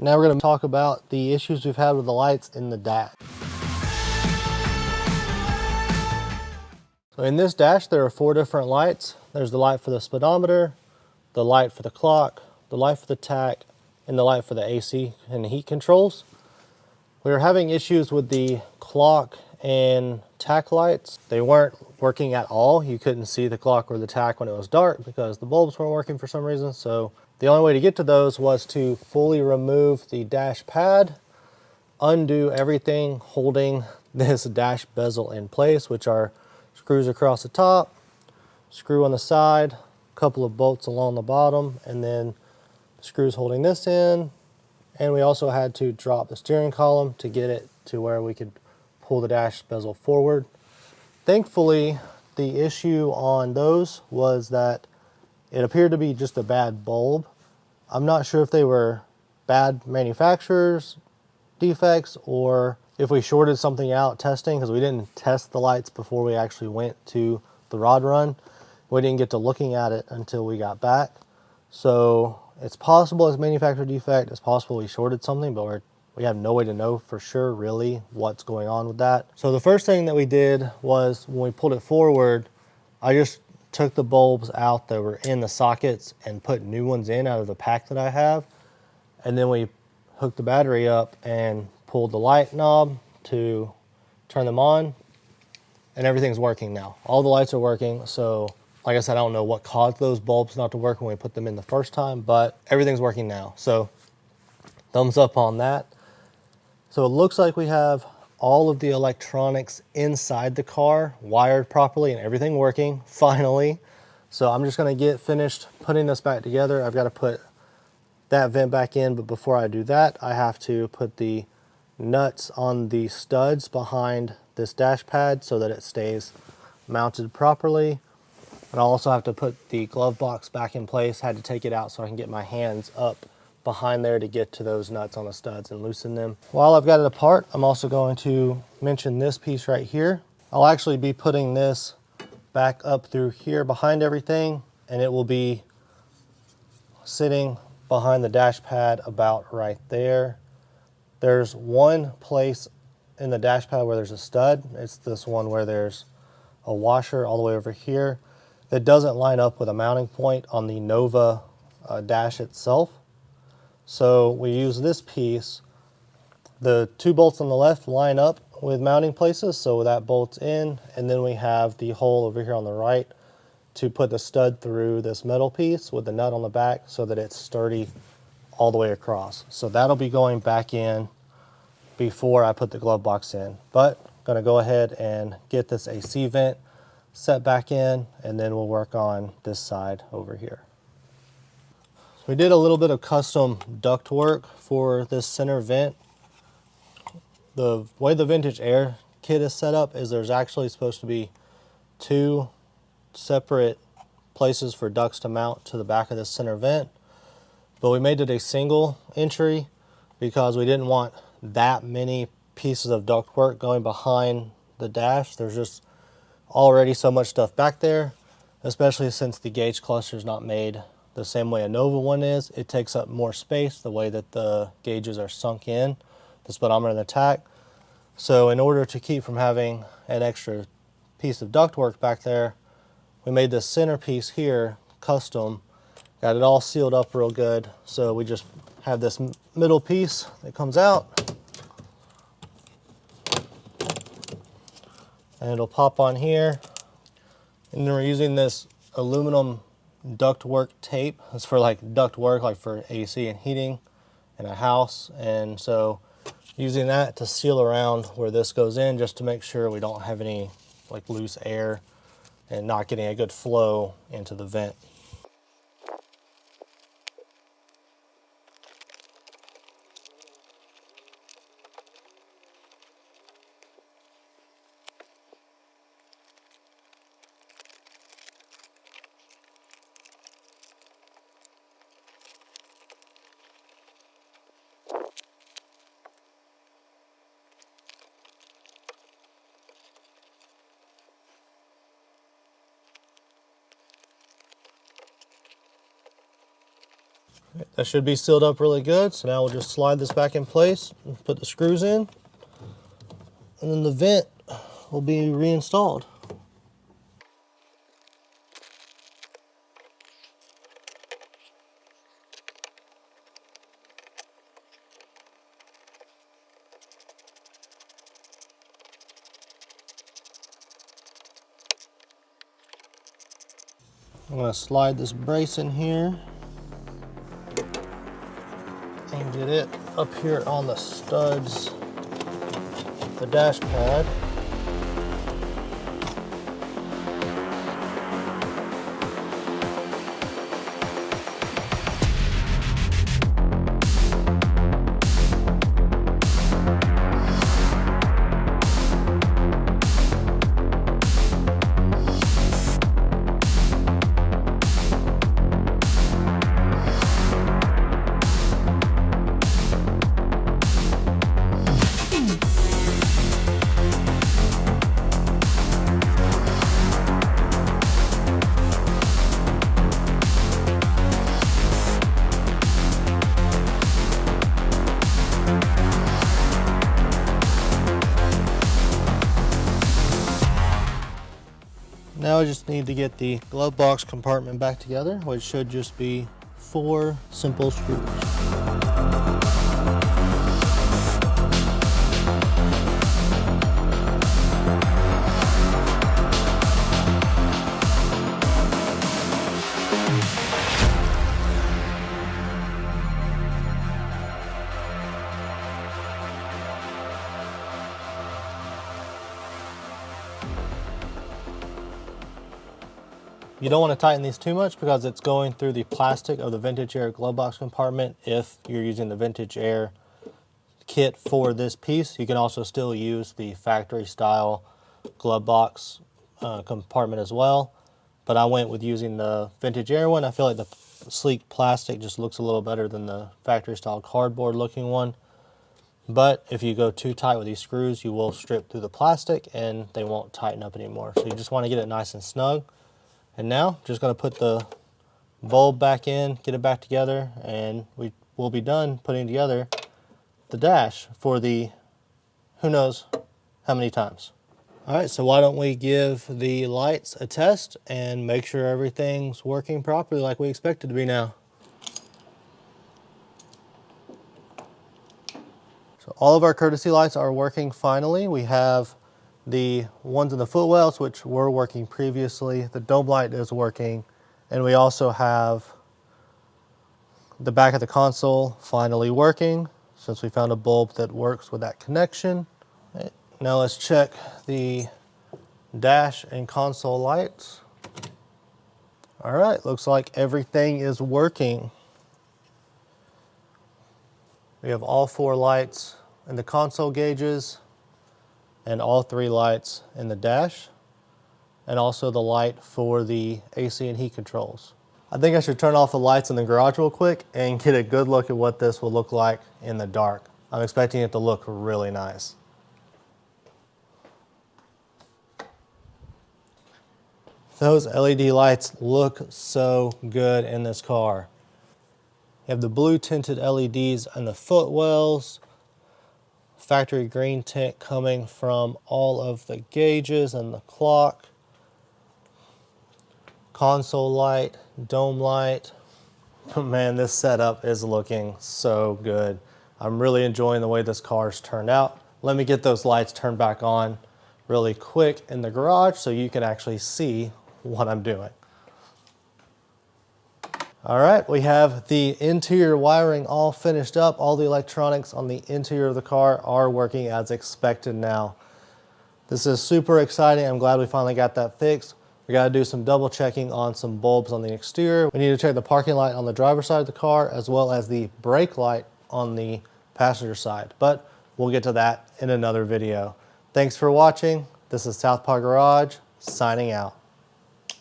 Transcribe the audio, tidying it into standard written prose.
Now we're going to talk about the issues we've had with the lights in the dash. So in this dash, there are 4 different lights. There's the light for the speedometer, the light for the clock, the light for the tach, and the light for the AC and heat controls. We were having issues with the clock and tach lights. They weren't working at all. You couldn't see the clock or the tach when it was dark because the bulbs weren't working for some reason. So the only way to get to those was to fully remove the dash pad, undo everything holding this dash bezel in place, which are screws across the top, screw on the side, a couple of bolts along the bottom, and then screws holding this in. And we also had to drop the steering column to get it to where we could pull the dash bezel forward. Thankfully, the issue on those was that it appeared to be just a bad bulb. I'm not sure if they were bad manufacturers defects or if we shorted something out testing, because we didn't test the lights before we actually went to the rod run. We didn't get to looking at it until we got back. So it's possible it's a manufacturer defect. It's possible we shorted something, but we have no way to know for sure really what's going on with that. So the first thing that we did was when we pulled it forward, I just took the bulbs out that were in the sockets and put new ones in out of the pack that I have. And then we hooked the battery up and pulled the light knob to turn them on, and everything's working now. All the lights are working. So like I said, I don't know what caused those bulbs not to work when we put them in the first time, but everything's working now. So thumbs up on that. So it looks like we have all of the electronics inside the car wired properly and everything working finally. So I'm just gonna get finished putting this back together. I've got to put that vent back in, but before I do that, I have to put the nuts on the studs behind this dash pad so that it stays mounted properly. And I also have to put the glove box back in place. Had to take it out so I can get my hands up behind there to get to those nuts on the studs and loosen them. While I've got it apart, I'm also going to mention this piece right here. I'll actually be putting this back up through here behind everything, and it will be sitting behind the dash pad about right there. There's one place in the dash pad where there's a stud. It's this one where there's a washer all the way over here that doesn't line up with a mounting point on the Nova dash itself. So we use this piece. The 2 bolts on the left line up with mounting places, so that bolts in, and then we have the hole over here on the right to put the stud through this metal piece with the nut on the back so that it's sturdy all the way across. So that'll be going back in before I put the glove box in. But I'm gonna go ahead and get this AC vent set back in, and then we'll work on this side over here. So we did a little bit of custom duct work for this center vent. The way the vintage air kit is set up is there's actually supposed to be 2 separate places for ducts to mount to the back of this center vent, but we made it a single entry because we didn't want that many pieces of ductwork going behind the dash. There's just already so much stuff back there, especially since the gauge cluster is not made the same way a Nova one is. It takes up more space the way that the gauges are sunk in, the speedometer and the tach. So in order to keep from having an extra piece of ductwork back there, we made this center piece here custom, got it all sealed up real good. So we just have this middle piece that comes out, and it'll pop on here. And then we're using this aluminum ductwork tape. It's for like ductwork, like for AC and heating in a house. And so using that to seal around where this goes in, just to make sure we don't have any like loose air and not getting a good flow into the vent. That should be sealed up really good. So now we'll just slide this back in place, and put the screws in, and then the vent will be reinstalled. I'm going to slide this brace in here and get it up here on the studs, the dash pad. Now I just need to get the glove box compartment back together, which should just be 4 simple screws. You don't want to tighten these too much because it's going through the plastic of the Vintage Air glove box compartment. If you're using the Vintage Air kit for this piece, you can also still use the factory style glove box compartment as well. But I went with using the Vintage Air one. I feel like the sleek plastic just looks a little better than the factory style cardboard looking one. But if you go too tight with these screws, you will strip through the plastic and they won't tighten up anymore. So you just want to get it nice and snug. And now, just going to put the bulb back in, get it back together, and we will be done putting together the dash for the who knows how many times. All right, so why don't we give the lights a test and make sure everything's working properly like we expect it to be now. So all of our courtesy lights are working finally. We have the ones in the footwells, which were working previously. The dome light is working. And we also have the back of the console finally working, since we found a bulb that works with that connection. Okay, now let's check the dash and console lights. All right, looks like everything is working. We have all 4 lights in the console gauges, and all 3 lights in the dash, and also the light for the AC and heat controls. I think I should turn off the lights in the garage real quick and get a good look at what this will look like in the dark. I'm expecting it to look really nice. Those LED lights look so good in this car. You have the blue tinted LEDs on the footwells, factory green tint coming from all of the gauges and the clock, console light, dome light. Man, this setup is looking so good. I'm really enjoying the way this car's turned out. Let me get those lights turned back on really quick in the garage so you can actually see what I'm doing. All right, we have the interior wiring all finished up. All the electronics on the interior of the car are working as expected now. This is super exciting. I'm glad we finally got that fixed. We got to do some double checking on some bulbs on the exterior. We need to check the parking light on the driver's side of the car, as well as the brake light on the passenger side. But we'll get to that in another video. Thanks for watching. This is Southpaw Garage, signing out.